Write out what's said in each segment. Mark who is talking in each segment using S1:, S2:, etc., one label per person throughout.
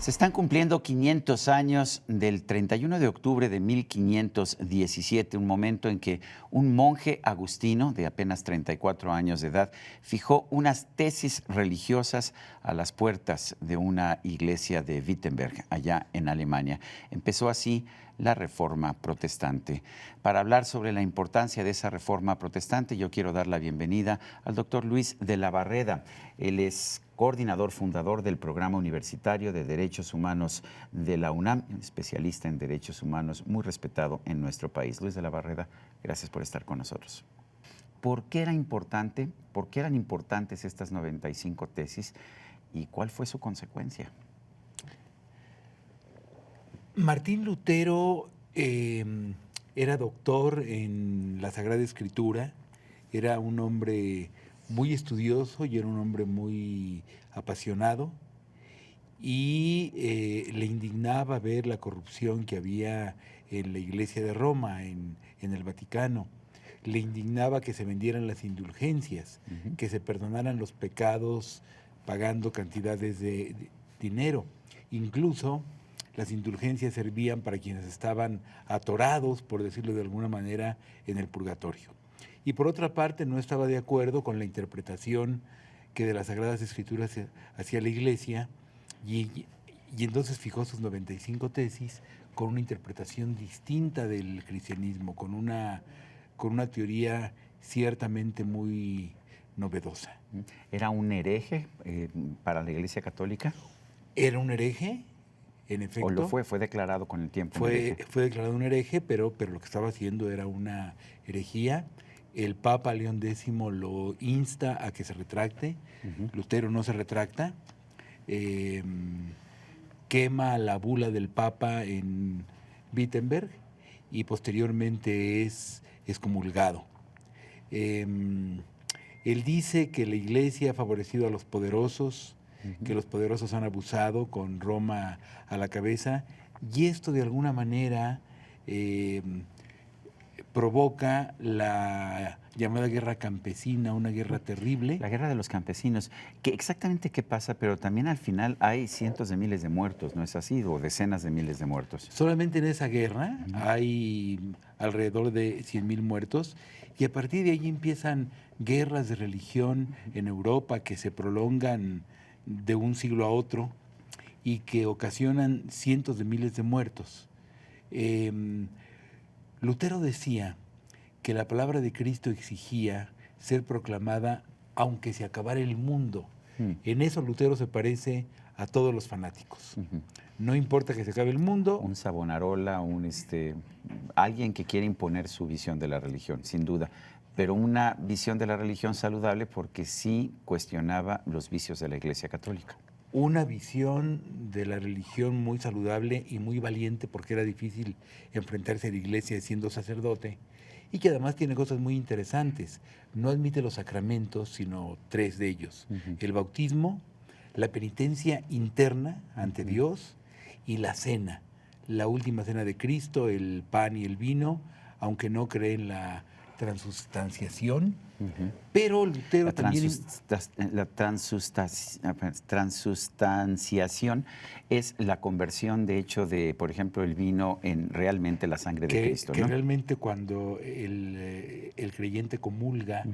S1: Se están cumpliendo 500 años del 31 de octubre de 1517, un momento en que un monje agustino de apenas 34 años de edad fijó unas tesis religiosas a las puertas de una iglesia de Wittenberg, allá en Alemania. Empezó así la Reforma Protestante. Para hablar sobre la importancia de esa Reforma Protestante, yo quiero dar la bienvenida al doctor Luis de la Barreda. Él es coordinador fundador del Programa Universitario de Derechos Humanos de la UNAM, especialista en derechos humanos, muy respetado en nuestro país. Luis de la Barreda, gracias por estar con nosotros. ¿Por qué eran importantes estas 95 tesis y cuál fue su consecuencia?
S2: Martín Lutero era doctor en la Sagrada Escritura, era un hombre muy estudioso y era un hombre muy apasionado, y le indignaba ver la corrupción que había en la Iglesia de Roma, en el Vaticano. Le indignaba que se vendieran las indulgencias, que se perdonaran los pecados pagando cantidades de dinero. Incluso las indulgencias servían para quienes estaban atorados, por decirlo de alguna manera, en el purgatorio. Y por otra parte, no estaba de acuerdo con la interpretación que de las Sagradas Escrituras hacía la Iglesia, y entonces fijó sus 95 tesis con una interpretación distinta del cristianismo, con una teoría ciertamente muy novedosa.
S1: ¿Era un hereje para la Iglesia Católica?
S2: Era un hereje, en efecto.
S1: ¿O lo fue? ¿Fue declarado con el tiempo
S2: un
S1: hereje?
S2: Fue declarado un hereje, pero lo que estaba haciendo era una herejía. El Papa León X lo insta a que se retracte. Lutero no se retracta. Quema la bula del Papa en Wittenberg y posteriormente es excomulgado. Él dice que la Iglesia ha favorecido a los poderosos, que los poderosos han abusado con Roma a la cabeza, y esto de alguna manera provoca la llamada guerra campesina, una guerra terrible.
S1: La guerra de los campesinos. Exactamente qué pasa, pero también al final hay cientos de miles de muertos, ¿no es así? O decenas de miles de muertos.
S2: Solamente en esa guerra hay alrededor de 100,000 muertos, y a partir de ahí empiezan guerras de religión en Europa que se prolongan de un siglo a otro y que ocasionan cientos de miles de muertos. Lutero decía que la palabra de Cristo exigía ser proclamada aunque se acabara el mundo. En eso Lutero se parece a todos los fanáticos. No importa que se acabe el mundo.
S1: Un Savonarola, alguien que quiere imponer su visión de la religión, sin duda, pero una visión de la religión saludable porque sí cuestionaba los vicios de la Iglesia Católica.
S2: Una visión de la religión muy saludable y muy valiente, porque era difícil enfrentarse a la Iglesia siendo sacerdote, y que además tiene cosas muy interesantes. No admite los sacramentos, sino 3 de ellos: el bautismo, la penitencia interna ante Dios y la cena, la última cena de Cristo, el pan y el vino, aunque no cree en la transustanciación. Pero Lutero también...
S1: La transustanciación es la conversión, de hecho, de, por ejemplo, el vino en realmente la sangre de Cristo,
S2: que
S1: ¿no?
S2: realmente cuando el creyente comulga,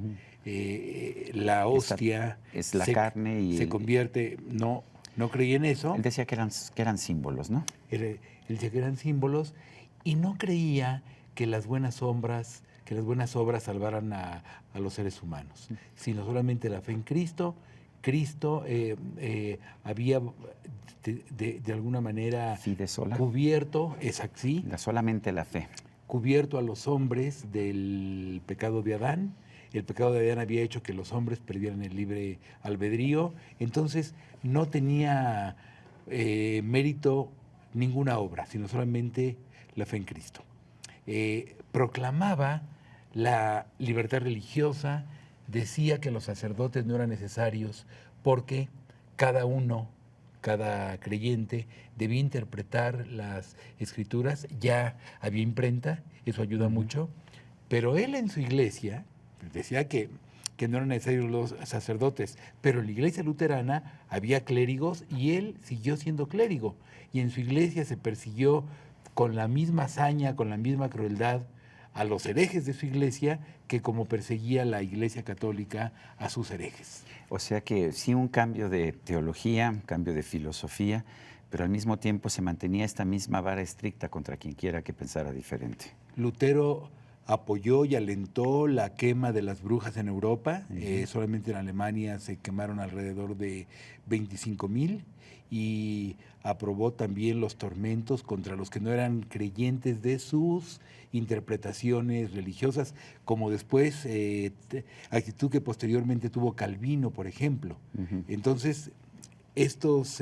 S2: la hostia
S1: es la carne y
S2: se convierte... No creía en eso.
S1: Él decía que eran símbolos, ¿no?
S2: Él decía que eran símbolos, y no creía que las buenas obras salvaran a los seres humanos, sino solamente la fe en Cristo. Cristo había de alguna manera cubierto,
S1: solamente la fe,
S2: cubierto a los hombres del pecado de Adán. El pecado de Adán había hecho que los hombres perdieran el libre albedrío, entonces no tenía mérito ninguna obra, sino solamente la fe en Cristo. Proclamaba la libertad religiosa, decía que los sacerdotes no eran necesarios porque cada creyente debía interpretar las escrituras. Ya había imprenta, eso ayuda mucho, pero él en su iglesia decía que que no eran necesarios los sacerdotes, pero en la iglesia luterana había clérigos y él siguió siendo clérigo. Y en su iglesia se persiguió con la misma hazaña, con la misma crueldad a los herejes de su iglesia que como perseguía la iglesia católica a sus herejes.
S1: O sea que sí, un cambio de teología, un cambio de filosofía, pero al mismo tiempo se mantenía esta misma vara estricta contra quien quiera que pensara diferente.
S2: Lutero apoyó y alentó la quema de las brujas en Europa. Solamente en Alemania se quemaron alrededor de 25,000 y aprobó también los tormentos contra los que no eran creyentes de sus interpretaciones religiosas, como después actitud que posteriormente tuvo Calvino, por ejemplo. Entonces, estos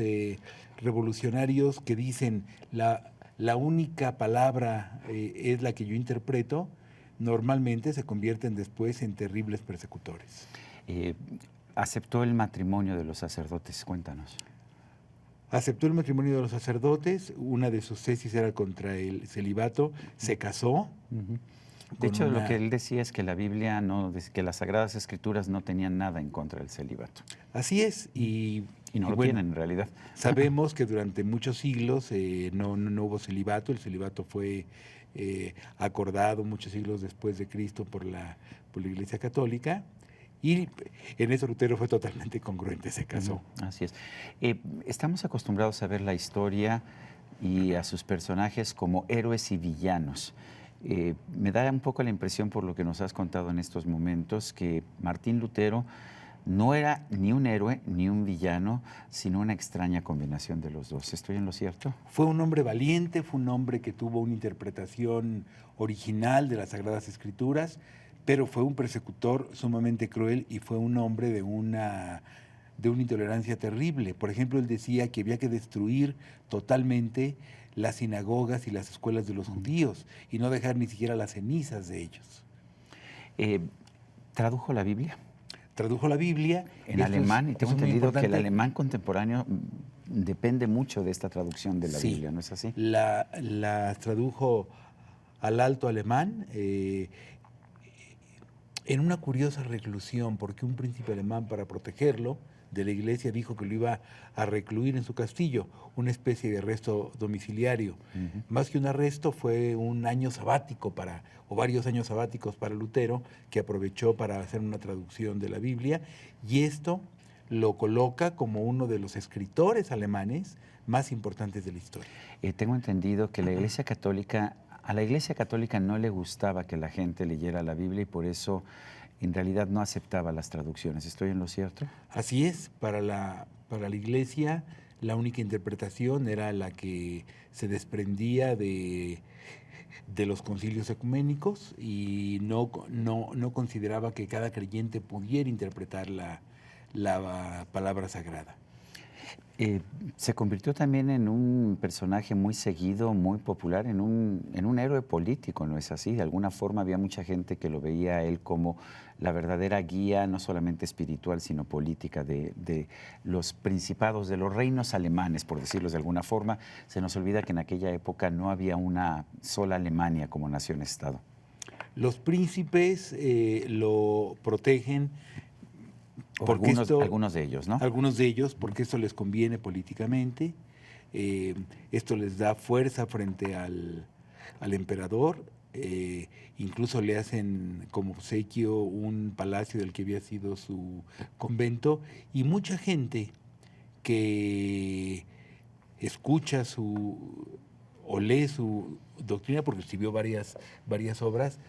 S2: revolucionarios que dicen la única palabra es la que yo interpreto, normalmente se convierten después en terribles persecutores.
S1: Aceptó el matrimonio de los sacerdotes, cuéntanos.
S2: Aceptó el matrimonio de los sacerdotes, una de sus tesis era contra el celibato, se casó.
S1: De hecho, lo que él decía es que la Biblia, que las Sagradas Escrituras no tenían nada en contra del celibato.
S2: Así es, y
S1: no lo tienen en realidad.
S2: Sabemos que durante muchos siglos no hubo celibato, el celibato fue acordado muchos siglos después de Cristo por la Iglesia Católica. Y en eso Lutero fue totalmente congruente, se casó.
S1: Así es. Estamos acostumbrados a ver la historia y a sus personajes como héroes y villanos. Me da un poco la impresión, por lo que nos has contado en estos momentos, que Martín Lutero no era ni un héroe ni un villano, sino una extraña combinación de los dos. ¿Estoy en lo cierto?
S2: Fue un hombre valiente, fue un hombre que tuvo una interpretación original de las Sagradas Escrituras, pero fue un persecutor sumamente cruel y fue un hombre de una intolerancia terrible. Por ejemplo, él decía que había que destruir totalmente las sinagogas y las escuelas de los judíos y no dejar ni siquiera las cenizas de ellos.
S1: ¿Tradujo la Biblia?
S2: Tradujo la Biblia.
S1: En alemán, y tengo entendido que el alemán contemporáneo depende mucho de esta traducción de la Biblia, ¿no es así?
S2: La tradujo al alto alemán, en una curiosa reclusión, porque un príncipe alemán, para protegerlo de la iglesia, dijo que lo iba a recluir en su castillo, una especie de arresto domiciliario. Más que un arresto, fue un año sabático o varios años sabáticos para Lutero, que aprovechó para hacer una traducción de la Biblia, y esto lo coloca como uno de los escritores alemanes más importantes de la historia.
S1: Tengo entendido que la Iglesia Católica, a la Iglesia Católica no le gustaba que la gente leyera la Biblia y por eso en realidad no aceptaba las traducciones. ¿Estoy en lo cierto?
S2: Así es, para la Iglesia la única interpretación era la que se desprendía de los concilios ecuménicos y no consideraba que cada creyente pudiera interpretar la palabra sagrada.
S1: Se convirtió también en un personaje muy seguido, muy popular, en un héroe político, ¿no es así? De alguna forma había mucha gente que lo veía a él como la verdadera guía, no solamente espiritual, sino política de los principados, de los reinos alemanes, por decirlo de alguna forma. Se nos olvida que en aquella época no había una sola Alemania como nación-estado.
S2: Los príncipes lo protegen.
S1: Algunos de ellos, ¿no?
S2: Algunos de ellos, porque esto les conviene políticamente, esto les da fuerza frente al emperador, incluso le hacen como obsequio un palacio del que había sido su convento, y mucha gente que escucha o lee su doctrina, porque escribió varias obras,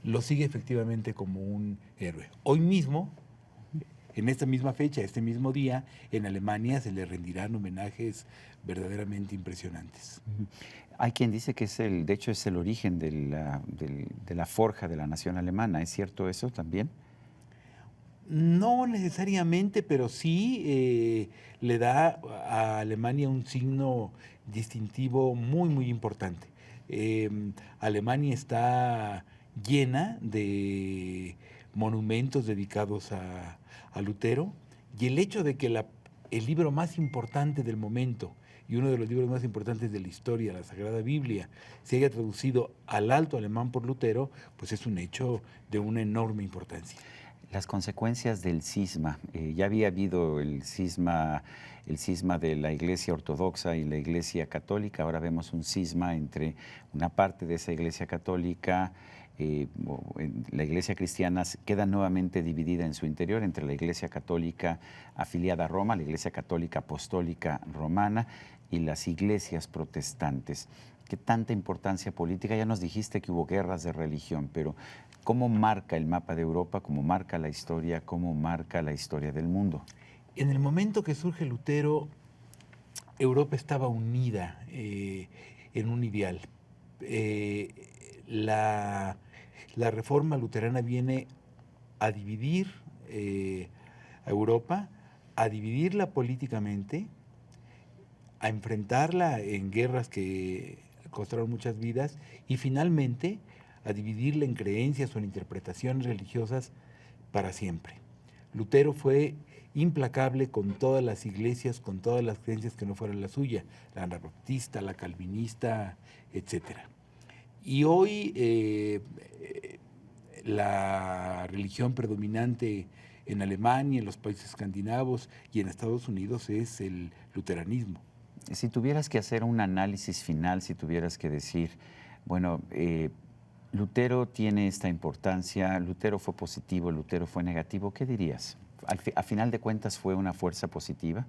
S2: lo sigue efectivamente como un héroe. Hoy mismo, en esta misma fecha, este mismo día, en Alemania se le rendirán homenajes verdaderamente impresionantes.
S1: Hay quien dice que de hecho es el origen de la forja de la nación alemana. ¿Es cierto eso también?
S2: No necesariamente, pero sí le da a Alemania un signo distintivo muy, muy importante. Alemania está llena de monumentos dedicados a Lutero, y el hecho de que el libro más importante del momento y uno de los libros más importantes de la historia, la Sagrada Biblia, se haya traducido al alto alemán por Lutero, pues es un hecho de una enorme importancia.
S1: Las consecuencias del cisma. Ya había habido el cisma de la Iglesia Ortodoxa y la Iglesia Católica. Ahora vemos un cisma entre una parte de esa Iglesia Católica. La Iglesia cristiana queda nuevamente dividida en su interior entre la Iglesia Católica afiliada a Roma, la Iglesia Católica Apostólica Romana y las iglesias protestantes. ¿Qué tanta importancia política? Ya nos dijiste que hubo guerras de religión, pero ¿cómo marca el mapa de Europa? ¿Cómo marca la historia? ¿Cómo marca la historia del mundo?
S2: En el momento que surge Lutero, Europa estaba unida en un ideal. La reforma luterana viene a dividir a Europa, a dividirla políticamente, a enfrentarla en guerras que costaron muchas vidas y finalmente a dividirla en creencias o en interpretaciones religiosas para siempre. Lutero fue implacable con todas las iglesias, con todas las creencias que no fueran la suya, la anabaptista, la calvinista, etc. Y hoy la religión predominante en Alemania, en los países escandinavos y en Estados Unidos es el luteranismo.
S1: Si tuvieras que hacer un análisis final, si tuvieras que decir, bueno, Lutero tiene esta importancia, Lutero fue positivo, Lutero fue negativo, ¿qué dirías? ¿A final de cuentas fue una fuerza positiva?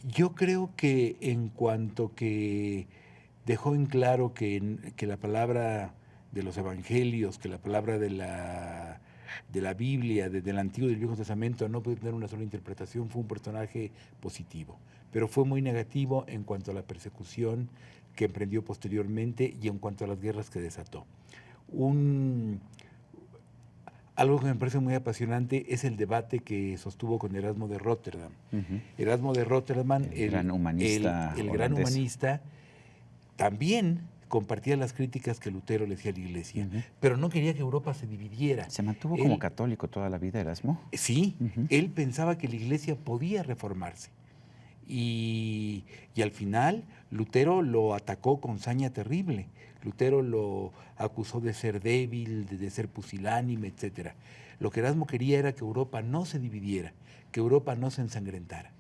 S2: Yo creo que en cuanto que dejó en claro que la palabra de los evangelios, que la palabra de la Biblia, del Antiguo y del Viejo Testamento no puede tener una sola interpretación, fue un personaje positivo. Pero fue muy negativo en cuanto a la persecución que emprendió posteriormente y en cuanto a las guerras que desató. Algo que me parece muy apasionante es el debate que sostuvo con Erasmo de Róterdam. Erasmo de Róterdam,
S1: el gran humanista,
S2: el gran humanista, también compartía las críticas que Lutero le hacía a la Iglesia, pero no quería que Europa se dividiera.
S1: ¿Se mantuvo como católico toda la vida, Erasmo?
S2: Sí, él pensaba que la Iglesia podía reformarse. Y al final Lutero lo atacó con saña terrible. Lutero lo acusó de ser débil, de ser pusilánime, etc. Lo que Erasmo quería era que Europa no se dividiera, que Europa no se ensangrentara.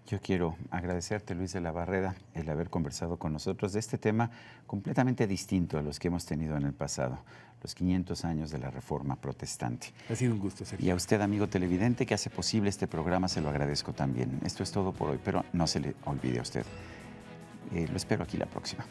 S1: Yo quiero agradecerte, Luis de la Barreda, el haber conversado con nosotros de este tema completamente distinto a los que hemos tenido en el pasado, los 500 años de la Reforma Protestante.
S2: Ha sido un gusto, Sergio.
S1: Y a usted, amigo televidente, que hace posible este programa, se lo agradezco también. Esto es todo por hoy, pero no se le olvide a usted. Lo espero aquí la próxima.